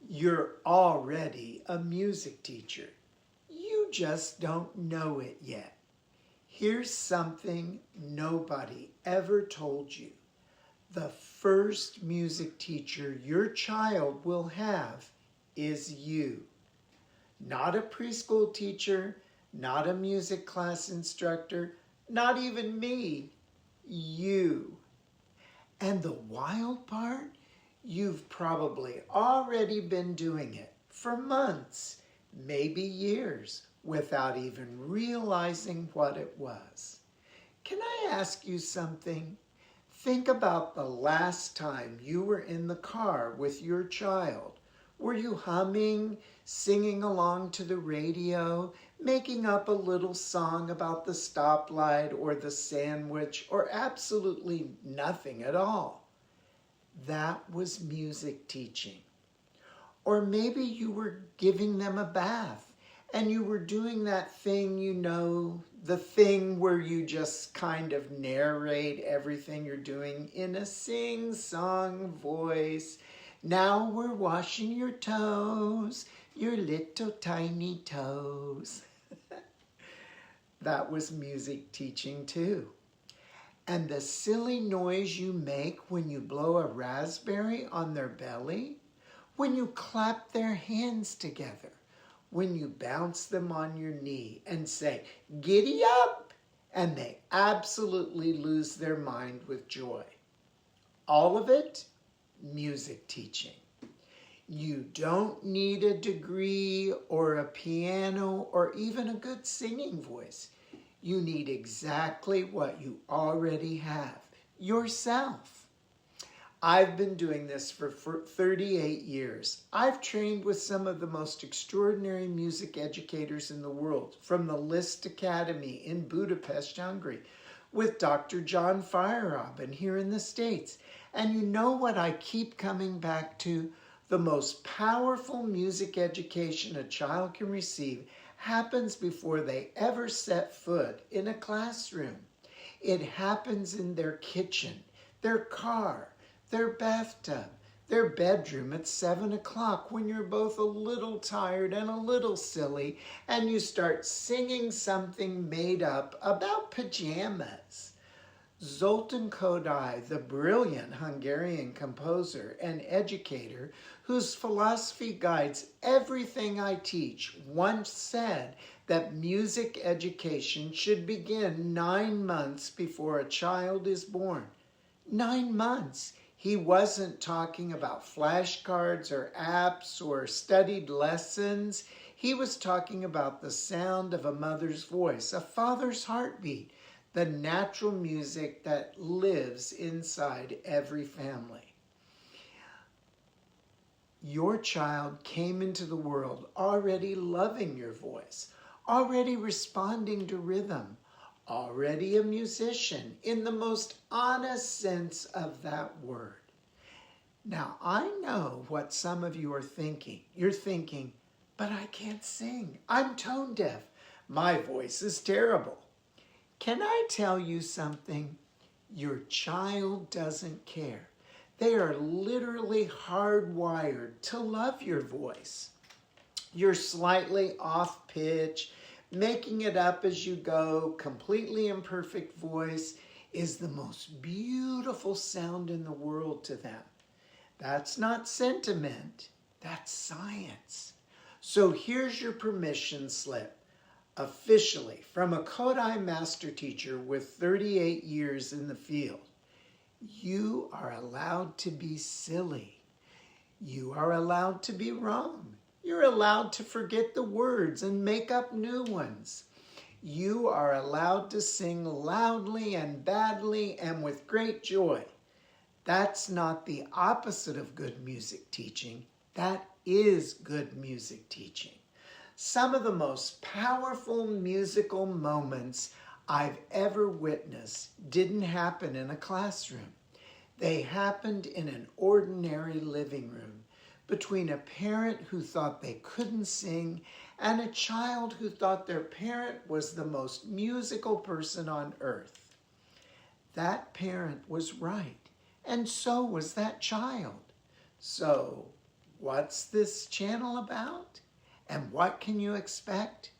You're already a music teacher. You just don't know it yet. Here's something nobody ever told you. The first music teacher your child will have is you. Not a preschool teacher, not a music class instructor, not even me. You. And the wild part? You've probably already been doing it for months, maybe years, without even realizing what it was. Can I ask you something? Think about the last time you were in the car with your child. Were you humming, singing along to the radio, making up a little song about the stoplight or the sandwich, or absolutely nothing at all? That was music teaching. Or maybe you were giving them a bath and you were doing that thing, the thing where you just kind of narrate everything you're doing in a sing-song voice. Now we're washing your toes, your little tiny toes. That was music teaching too. And the silly noise you make when you blow a raspberry on their belly, when you clap their hands together, when you bounce them on your knee and say, "Giddy up," and they absolutely lose their mind with joy. All of it, music teaching. You don't need a degree or a piano or even a good singing voice. You need exactly what you already have, yourself. I've been doing this for 38 years. I've trained with some of the most extraordinary music educators in the world, from the Liszt Academy in Budapest, Hungary, with Dr. John Feyerabend here in the States. And you know what I keep coming back to? The most powerful music education a child can receive happens before they ever set foot in a classroom. It happens in their kitchen, their car, their bathtub, their bedroom at 7 o'clock when you're both a little tired and a little silly and you start singing something made up about pajamas. Zoltán Kodály, the brilliant Hungarian composer and educator whose philosophy guides everything I teach, once said that music education should begin 9 months before a child is born. 9 months. He wasn't talking about flashcards or apps or studied lessons. He was talking about the sound of a mother's voice, a father's heartbeat, the natural music that lives inside every family. Your child came into the world already loving your voice, already responding to rhythm, already a musician in the most honest sense of that word. Now, I know what some of you are thinking. You're thinking, but I can't sing. I'm tone deaf. My voice is terrible. Can I tell you something? Your child doesn't care. They are literally hardwired to love your voice. Your slightly off pitch, making it up as you go, completely imperfect voice is the most beautiful sound in the world to them. That's not sentiment, that's science. So here's your permission slip. Officially, from a Kodály master teacher with 38 years in the field, you are allowed to be silly. You are allowed to be wrong. You're allowed to forget the words and make up new ones. You are allowed to sing loudly and badly and with great joy. That's not the opposite of good music teaching. That is good music teaching. Some of the most powerful musical moments I've ever witnessed didn't happen in a classroom. They happened in an ordinary living room between a parent who thought they couldn't sing and a child who thought their parent was the most musical person on earth. That parent was right, and so was that child. So What's this channel about? And what can you expect?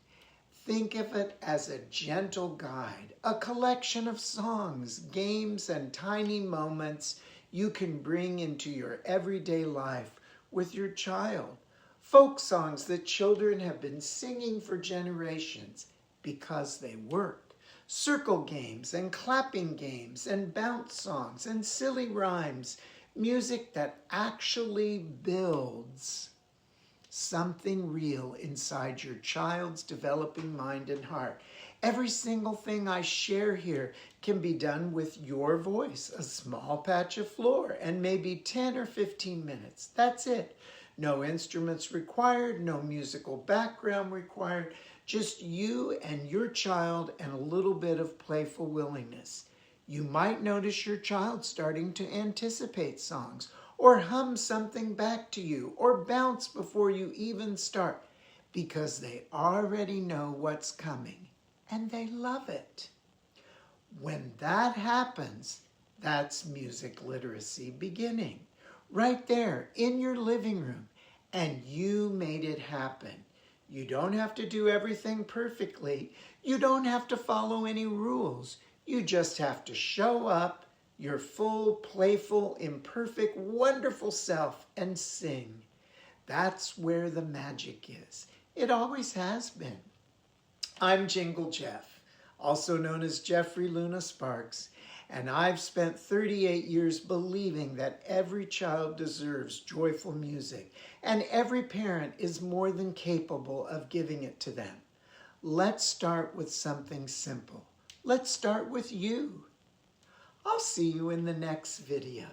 Think of it as a gentle guide, a collection of songs, games, and tiny moments you can bring into your everyday life with your child. Folk songs that children have been singing for generations because they work. Circle games and clapping games and bounce songs and silly rhymes. Music that actually builds something real inside your child's developing mind and heart. Every single thing I share here can be done with your voice, a small patch of floor, and maybe 10 or 15 minutes. That's it. No instruments required, no musical background required, just you and your child and a little bit of playful willingness. You might notice your child starting to anticipate songs, or hum something back to you, or bounce before you even start, because they already know what's coming, and they love it. When that happens, that's music literacy beginning, right there in your living room, and you made it happen. You don't have to do everything perfectly. You don't have to follow any rules. You just have to show up, your full, playful, imperfect, wonderful self, and sing. That's where the magic is. It always has been. I'm Jingle Jeff, also known as Jeffrey Luna Sparks, and I've spent 38 years believing that every child deserves joyful music, and every parent is more than capable of giving it to them. Let's start with something simple. Let's start with you. I'll see you in the next video.